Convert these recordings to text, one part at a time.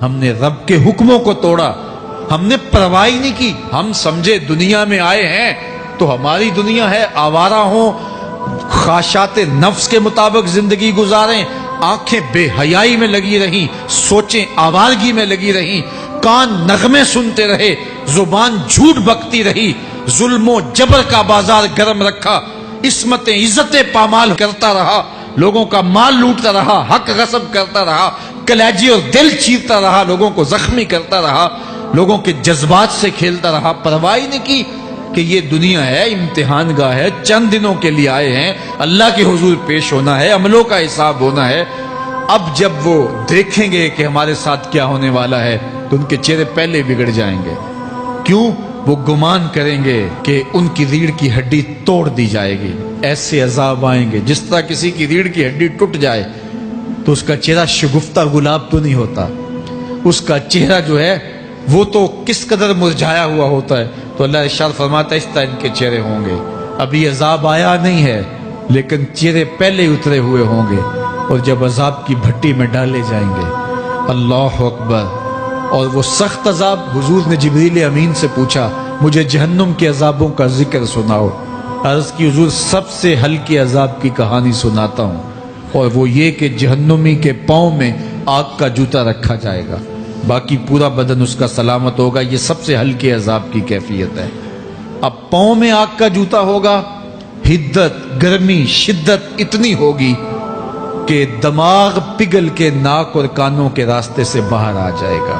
ہم نے رب کے حکموں کو توڑا، ہم نے پرواہ ہی نہیں کی۔ ہم سمجھے دنیا میں آئے ہیں تو ہماری دنیا ہے، آوارہ ہوں، خواہشات نفس کے مطابق زندگی گزاریں، آنکھیں بے حیائی میں لگی رہیں، سوچیں آوارگی میں لگی رہیں، کان نغمے سنتے رہے، زبان جھوٹ بکتی رہی، ظلم و جبر کا بازار گرم رکھا، عصمتیں عزتیں پامال کرتا رہا، لوگوں کا مال لوٹتا رہا، حق غصب کرتا رہا، کلیجی اور دل چیرتا رہا، لوگوں کو زخمی کرتا رہا، لوگوں کے جذبات سے کھیلتا رہا، پرواہ نہیں کی کہ یہ دنیا ہے، امتحان گاہ ہے، چند دنوں کے لیے آئے ہیں، اللہ کے حضور پیش ہونا ہے، عملوں کا حساب ہونا ہے۔ اب جب وہ دیکھیں گے کہ ہمارے ساتھ کیا ہونے والا ہے تو ان کے چہرے پہلے بگڑ جائیں گے۔ کیوں؟ وہ گمان کریں گے کہ ان کی ریڑھ کی ہڈی توڑ دی جائے گی، ایسے عذاب آئیں گے جس طرح کسی کی ریڑھ کی ہڈی ٹوٹ جائے تو اس کا چہرہ شگفتہ گلاب تو نہیں ہوتا، اس کا چہرہ جو ہے وہ تو کس قدر مرجھایا ہوا ہوتا ہے۔ تو اللہ ارشاد فرماتا ہے اس طرح ان کے چہرے ہوں گے۔ ابھی عذاب آیا نہیں ہے لیکن چہرے پہلے اترے ہوئے ہوں گے، اور جب عذاب کی بھٹی میں ڈالے جائیں گے، اللہ اکبر، اور وہ سخت عذاب، حضور نے جبریل امین سے پوچھا مجھے جہنم کے عذابوں کا ذکر سناؤ۔ عرض کی حضور سب سے ہلکے عذاب کی کہانی سناتا ہوں، اور وہ یہ کہ جہنمی کے پاؤں میں آگ کا جوتا رکھا جائے گا، باقی پورا بدن اس کا سلامت ہوگا۔ یہ سب سے ہلکے عذاب کی کیفیت ہے۔ اب پاؤں میں آگ کا جوتا ہوگا، حدت، گرمی، شدت اتنی ہوگی کہ دماغ پگھل کے ناک اور کانوں کے راستے سے باہر آ جائے گا۔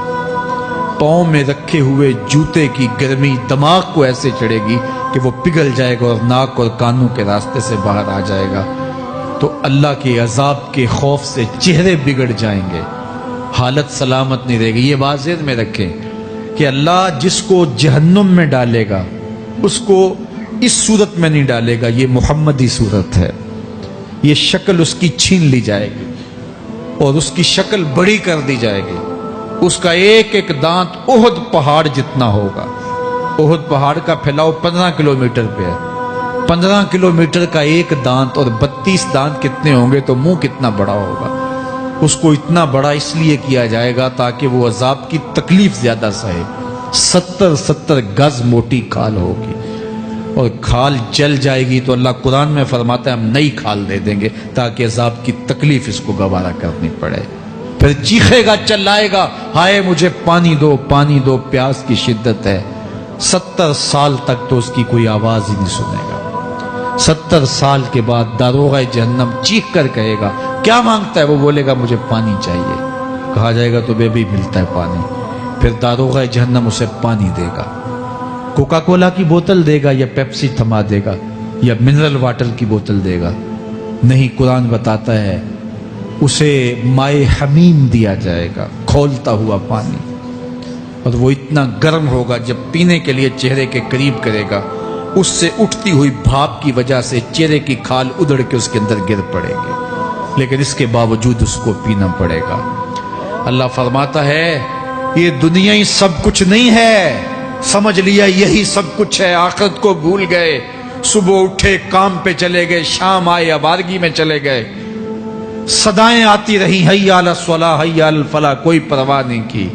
پاؤں میں رکھے ہوئے جوتے کی گرمی دماغ کو ایسے چڑھے گی کہ وہ پگھل جائے گا اور ناک اور کانوں کے راستے سے باہر آ جائے گا۔ تو اللہ کے عذاب کے خوف سے چہرے بگڑ جائیں گے، حالت سلامت نہیں رہے گی۔ یہ بات ذہن میں رکھیں کہ اللہ جس کو جہنم میں ڈالے گا اس کو اس صورت میں نہیں ڈالے گا، یہ محمدی صورت ہے، یہ شکل اس کی چھین لی جائے گی اور اس کی شکل بڑی کر دی جائے گی۔ اس کا ایک ایک دانت احد پہاڑ جتنا ہوگا۔ احد پہاڑ کا پھیلاؤ 15 کلومیٹر پہ ہے، 15 کلومیٹر کا ایک دانت، اور 32 دانت کتنے ہوں گے تو منہ کتنا بڑا ہوگا۔ اس کو اتنا بڑا اس لیے کیا جائے گا تاکہ وہ عذاب کی تکلیف زیادہ سہے۔ 70 گز موٹی کھال ہوگی، اور کھال جل جائے گی تو اللہ قرآن میں فرماتا ہے ہم نئی کھال دے دیں گے تاکہ عذاب کی تکلیف اس کو گوارا کرنی پڑے۔ پھر چیخے گا، چلائے گا، ہائے مجھے پانی دو، پانی دو، پیاس کی شدت ہے۔ 70 سال تک تو اس کی کوئی آواز ہی نہیں سنے گا۔ 70 سال کے بعد داروغہ جہنم چیخ کر کہے گا کیا مانگتا ہے؟ وہ بولے گا مجھے پانی چاہیے۔ کہا جائے گا تو بے بھی ملتا ہے پانی۔ پھر داروغہ جہنم اسے پانی دے گا، کوکا کولا کی بوتل دے گا یا پیپسی تھما دے گا یا منرل واٹر کی بوتل دے گا؟ نہیں، قرآن بتاتا ہے اسے مائے حمیم دیا جائے گا، کھولتا ہوا پانی، اور وہ اتنا گرم ہوگا جب پینے کے لیے چہرے کے قریب کرے گا اس سے اٹھتی ہوئی بھاپ کی وجہ سے چہرے کی کھال ادڑ کے اس کے اندر گر پڑے گی، لیکن اس کے باوجود اس کو پینا پڑے گا۔ اللہ فرماتا ہے یہ دنیا ہی سب کچھ نہیں ہے، سمجھ لیا یہی سب کچھ ہے، آخرت کو بھول گئے، صبح اٹھے کام پہ چلے گئے، شام آئے آوارگی میں چلے گئے، صدائیں آتی رہی حی علی الصلاح حی علی الفلاح، کوئی پرواہ نہیں کی،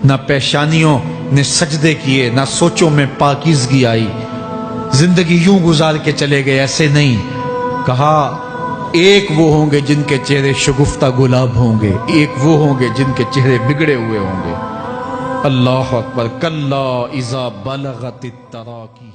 نہ پیشانیوں نے سجدے کیے، نہ سوچوں میں پاکیزگی آئی، زندگی یوں گزار کے چلے گئے۔ ایسے نہیں، کہا ایک وہ ہوں گے جن کے چہرے شگفتہ گلاب ہوں گے، ایک وہ ہوں گے جن کے چہرے بگڑے ہوئے ہوں گے۔ اللہ اکبر، کلا اذا بلغت التراقی۔